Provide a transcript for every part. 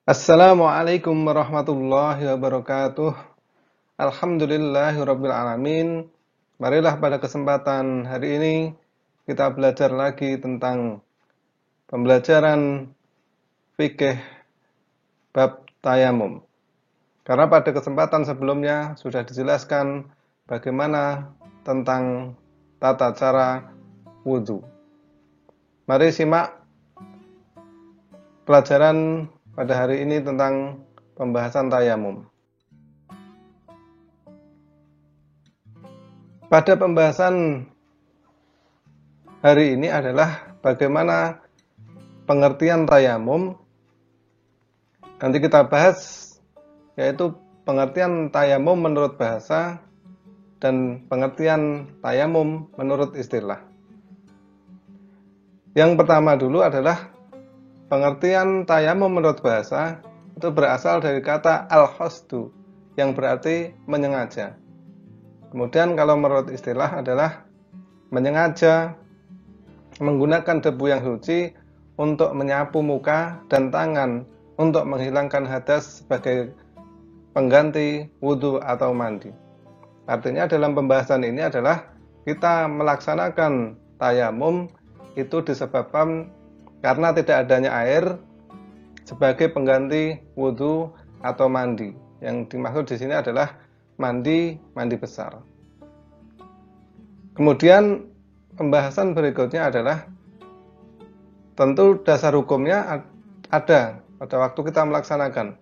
Assalamualaikum warahmatullahi wabarakatuh. Alhamdulillahirabbil alamin. Marilah pada kesempatan hari ini kita belajar lagi tentang pembelajaran fikih bab tayamum. Karena pada kesempatan sebelumnya sudah dijelaskan bagaimana tentang tata cara wudhu. Mari simak pelajaran pada hari ini tentang pembahasan tayamum. Pada pembahasan hari ini adalah bagaimana pengertian tayamum. Nanti kita bahas yaitu pengertian tayamum menurut bahasa dan pengertian tayamum menurut istilah. Yang pertama dulu adalah pengertian tayamum menurut bahasa itu berasal dari kata al-qasdu yang berarti menyengaja. Kemudian kalau menurut istilah adalah menyengaja menggunakan debu yang suci untuk menyapu muka dan tangan untuk menghilangkan hadas sebagai pengganti wudhu atau mandi. Artinya dalam pembahasan ini adalah kita melaksanakan tayamum itu disebabkan karena tidak adanya air sebagai pengganti wudhu atau mandi. Yang dimaksud di sini adalah mandi besar. Kemudian pembahasan berikutnya adalah tentu dasar hukumnya ada pada waktu kita melaksanakan.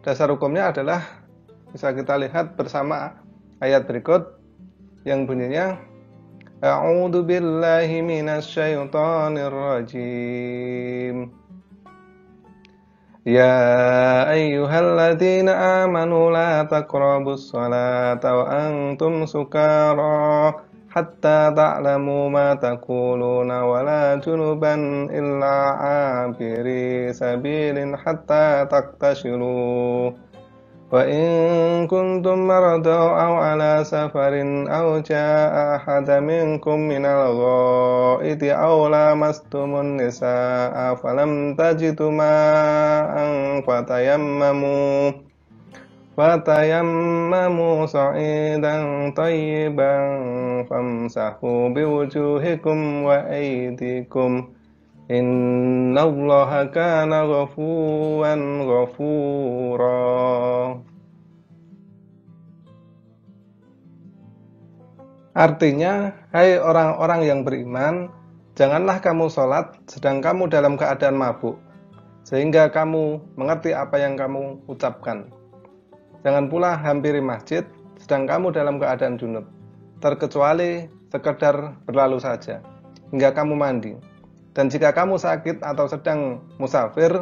Dasar hukumnya adalah bisa kita lihat bersama ayat berikut yang bunyinya A'udzu billahi minasyaitonir rajim. Ya ayyuhalladzina amanu la taqrabus salata wa antum sukara hatta ta'lamu ma taquluna wa la junuban illa 'abiri sabilin hatta taqtashiru wa in kuntum maradaw aw ala safarin aw jaa'a ahadun minkum minal ghaa'iti aw lamastumun nisaa falam tajidu ma'an fatayammamu sa'idan thayyiban famsahu biwujuhikum wa aydikum innallaha kana ghafuwan ghafura. Artinya, hai orang-orang yang beriman, janganlah kamu sholat sedang kamu dalam keadaan mabuk, sehingga kamu mengerti apa yang kamu ucapkan. Jangan pula hampiri masjid sedang kamu dalam keadaan junub, terkecuali sekedar berlalu saja, hingga kamu mandi. Dan jika kamu sakit atau sedang musafir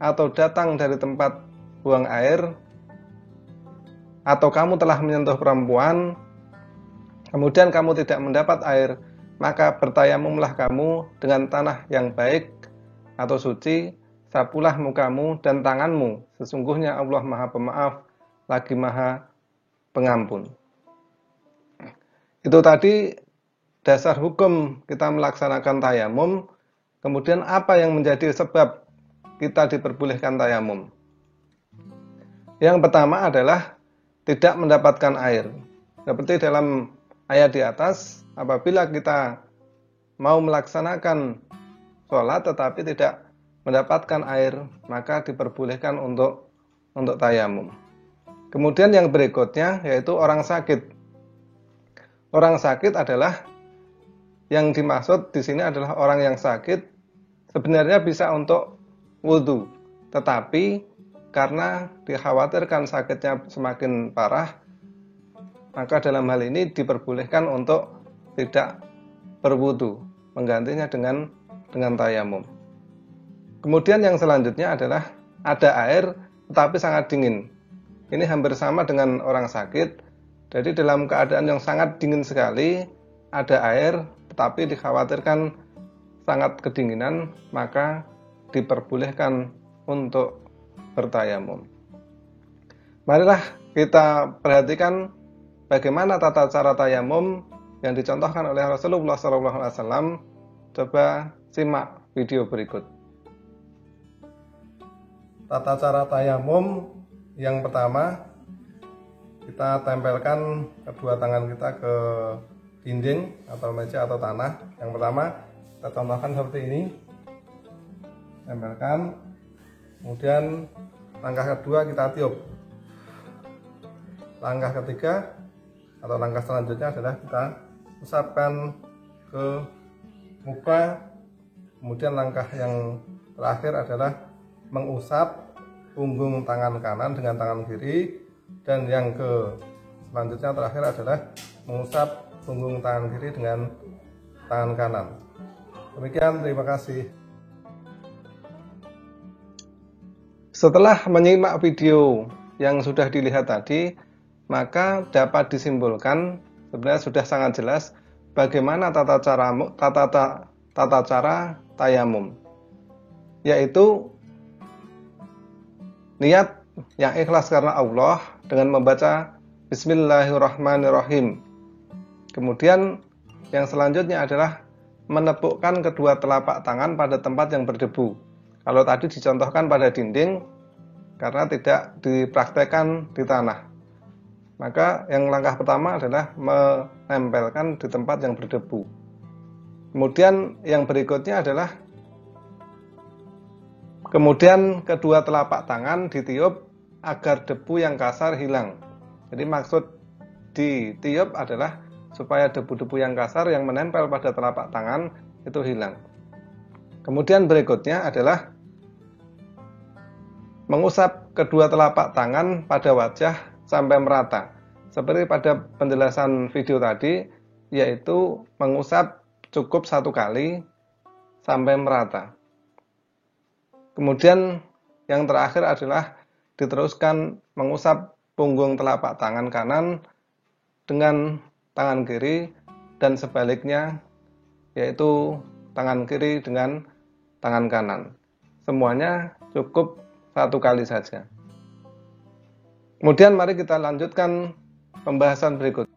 atau datang dari tempat buang air atau kamu telah menyentuh perempuan kemudian kamu tidak mendapat air, maka bertayamumlah kamu dengan tanah yang baik atau suci, sapulah mukamu dan tanganmu, sesungguhnya Allah Maha Pemaaf lagi Maha Pengampun. Itu tadi dasar hukum kita melaksanakan tayamum. Kemudian apa yang menjadi sebab kita diperbolehkan tayamum? Yang pertama adalah tidak mendapatkan air. Seperti dalam ayat di atas, apabila kita mau melaksanakan sholat tetapi tidak mendapatkan air, maka diperbolehkan untuk tayamum. Kemudian yang berikutnya yaitu orang sakit. Orang sakit adalah yang dimaksud di sini adalah orang yang sakit sebenarnya bisa untuk wudhu, tetapi karena dikhawatirkan sakitnya semakin parah, maka dalam hal ini diperbolehkan untuk tidak berwudhu, menggantinya dengan tayamum. Kemudian yang selanjutnya adalah ada air tetapi sangat dingin. Ini hampir sama dengan orang sakit. Jadi dalam keadaan yang sangat dingin sekali, ada air tetapi dikhawatirkan sangat kedinginan, maka diperbolehkan untuk bertayamum. Marilah kita perhatikan bagaimana tata cara tayamum yang dicontohkan oleh Rasulullah SAW. Coba simak video berikut. tata cara tayamum yang pertama, kita tempelkan kedua tangan kita ke dinding atau meja atau tanah. Yang pertama, kita contohkan seperti ini. Tempelkan. Kemudian langkah kedua kita tiup. Langkah ketiga atau langkah selanjutnya adalah kita usapkan ke muka. Kemudian langkah yang terakhir adalah mengusap punggung tangan kanan dengan tangan kiri, dan yang selanjutnya terakhir adalah mengusap punggung tangan kiri dengan tangan kanan. Demikian, terima kasih. Setelah menyimak video yang sudah dilihat tadi, maka dapat disimpulkan sebenarnya sudah sangat jelas bagaimana tata cara tayamum, yaitu niat yang ikhlas karena Allah dengan membaca Bismillahirrahmanirrahim. Kemudian yang selanjutnya adalah menepukkan kedua telapak tangan pada tempat yang berdebu. Kalau tadi dicontohkan pada dinding karena tidak dipraktekkan di tanah, maka yang langkah pertama adalah menempelkan di tempat yang berdebu. Kemudian yang berikutnya adalah kemudian kedua telapak tangan ditiup agar debu yang kasar hilang. Jadi maksud ditiup adalah supaya debu-debu yang kasar yang menempel pada telapak tangan itu hilang. Kemudian berikutnya adalah mengusap kedua telapak tangan pada wajah sampai merata. Seperti pada penjelasan video tadi, yaitu mengusap cukup 1 kali sampai merata. Kemudian yang terakhir adalah diteruskan mengusap punggung telapak tangan kanan dengan tangan kiri dan sebaliknya, yaitu tangan kiri dengan tangan kanan. Semuanya cukup 1 kali saja. Kemudian mari kita lanjutkan pembahasan berikut.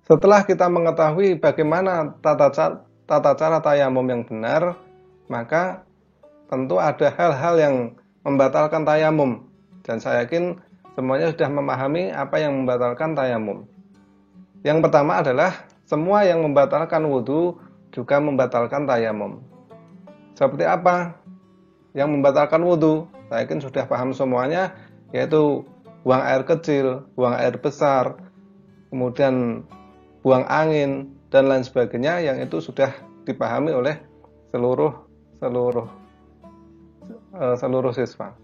Setelah kita mengetahui bagaimana tata cara tayamum yang benar, maka tentu ada hal-hal yang membatalkan tayamum, dan saya yakin semuanya sudah memahami apa yang membatalkan tayamum. Yang pertama adalah semua yang membatalkan wudhu juga membatalkan tayamum. Seperti apa yang membatalkan wudhu? Saya yakin sudah paham semuanya, yaitu buang air kecil, buang air besar, kemudian buang angin, dan lain sebagainya, yang itu sudah dipahami oleh seluruh siswa.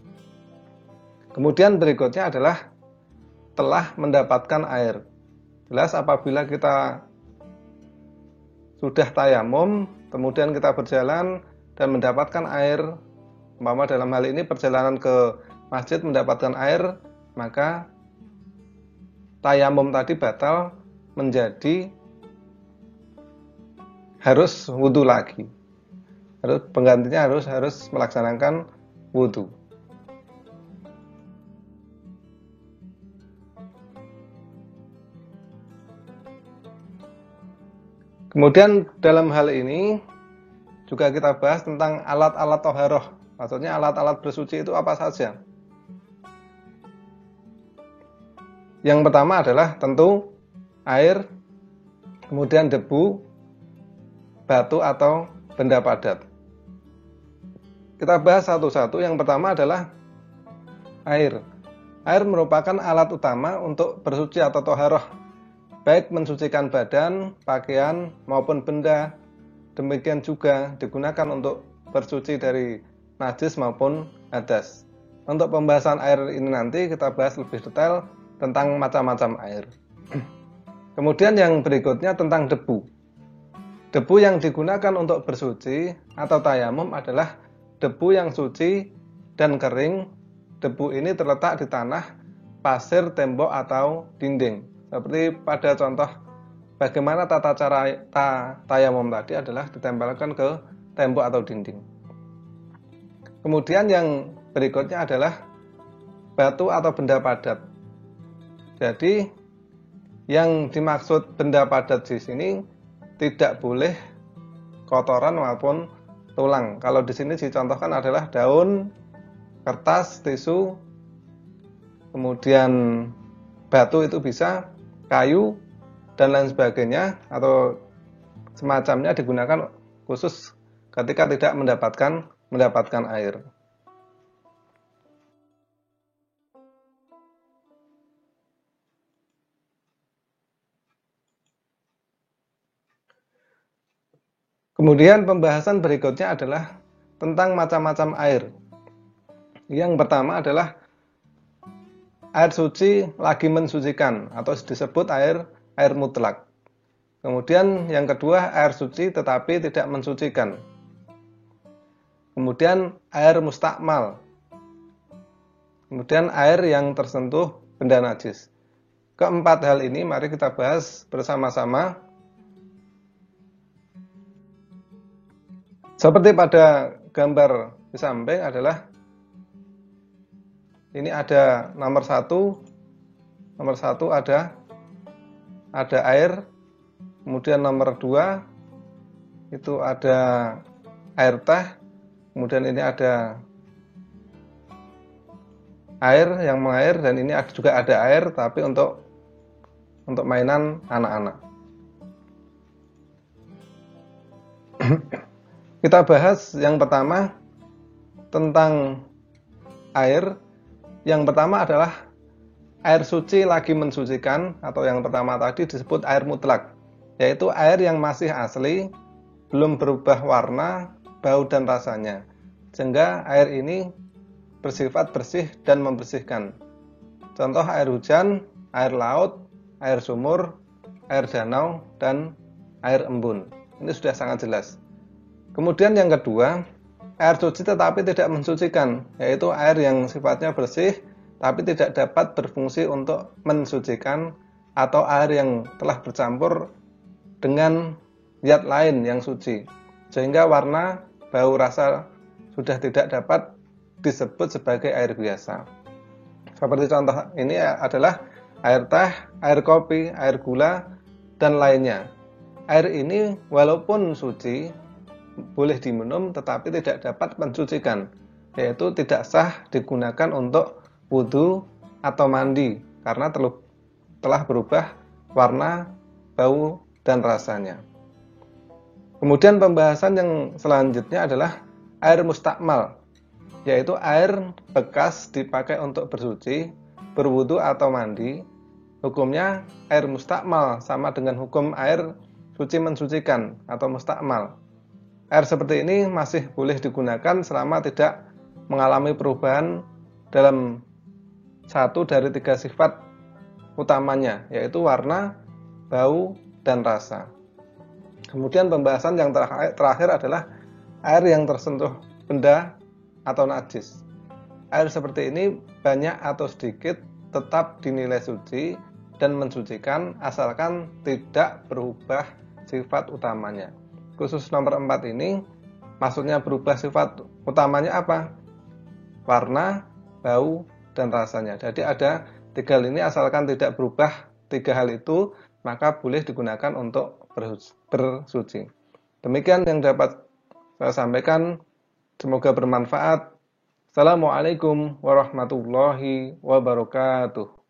Kemudian berikutnya adalah telah mendapatkan air. Jelas apabila kita sudah tayamum, kemudian kita berjalan dan mendapatkan air, umpama dalam hal ini perjalanan ke masjid mendapatkan air, maka tayamum tadi batal menjadi harus wudhu lagi. Penggantinya harus melaksanakan wudhu. Kemudian dalam hal ini juga kita bahas tentang alat-alat toharoh. Maksudnya alat-alat bersuci itu apa saja. Yang pertama adalah tentu air, kemudian debu, batu atau benda padat. Kita bahas satu-satu. Yang pertama adalah air. Air merupakan alat utama untuk bersuci atau toharoh, baik mensucikan badan, pakaian, maupun benda. Demikian juga digunakan untuk bersuci dari najis maupun hadas. Untuk pembahasan air ini nanti kita bahas lebih detail tentang macam-macam air. Kemudian yang berikutnya tentang debu. Debu yang digunakan untuk bersuci atau tayamum adalah debu yang suci dan kering. Debu ini terletak di tanah, pasir, tembok, atau dinding. Seperti pada contoh bagaimana tata cara tayamum tadi adalah ditempelkan ke tembok atau dinding. Kemudian yang berikutnya adalah batu atau benda padat. Jadi yang dimaksud benda padat di sini tidak boleh kotoran maupun tulang. Kalau di sini dicontohkan adalah daun, kertas, tisu, kemudian batu itu bisa, kayu, dan lain sebagainya, atau semacamnya digunakan khusus ketika tidak mendapatkan air. Kemudian pembahasan berikutnya adalah tentang macam-macam air. Yang pertama adalah air suci lagi mensucikan atau disebut air mutlak. Kemudian yang kedua air suci tetapi tidak mensucikan. Kemudian air mustakmal. Kemudian air yang tersentuh benda najis. Keempat hal ini mari kita bahas bersama-sama. Seperti pada gambar di samping adalah ini ada nomor satu ada air, kemudian nomor 2 itu ada air teh, kemudian ini ada air yang mengair, dan ini juga ada air tapi untuk mainan anak-anak. Kita bahas yang pertama tentang air. Yang pertama adalah air suci lagi mensucikan, atau yang pertama tadi disebut air mutlak, yaitu air yang masih asli, belum berubah warna, bau dan rasanya, sehingga air ini bersifat bersih dan membersihkan. Contoh air hujan, air laut, air sumur, air danau, dan air embun. Ini sudah sangat jelas. Kemudian yang kedua, air suci tetapi tidak mensucikan, yaitu air yang sifatnya bersih tapi tidak dapat berfungsi untuk mensucikan, atau air yang telah bercampur dengan zat lain yang suci, sehingga warna, bau, rasa sudah tidak dapat disebut sebagai air biasa. Seperti contoh ini adalah air teh, air kopi, air gula, dan lainnya. Air ini walaupun suci, boleh diminum tetapi tidak dapat mensucikan, yaitu tidak sah digunakan untuk wudhu atau mandi karena telah berubah warna, bau, dan rasanya. Kemudian pembahasan yang selanjutnya adalah air mustakmal, yaitu air bekas dipakai untuk bersuci, berwudhu atau mandi. Hukumnya air mustakmal sama dengan hukum air suci mensucikan atau mustakmal. Air seperti ini masih boleh digunakan selama tidak mengalami perubahan dalam satu dari 3 sifat utamanya, yaitu warna, bau, dan rasa. Kemudian pembahasan yang terakhir adalah air yang tersentuh benda atau najis. Air seperti ini banyak atau sedikit tetap dinilai suci dan mensucikan asalkan tidak berubah sifat utamanya. Khusus nomor 4 ini maksudnya berubah sifat utamanya apa? Warna, bau, dan rasanya. Jadi ada 3 hal ini, asalkan tidak berubah 3 hal itu, maka boleh digunakan untuk bersuci. Demikian yang dapat saya sampaikan, semoga bermanfaat. Assalamualaikum warahmatullahi wabarakatuh.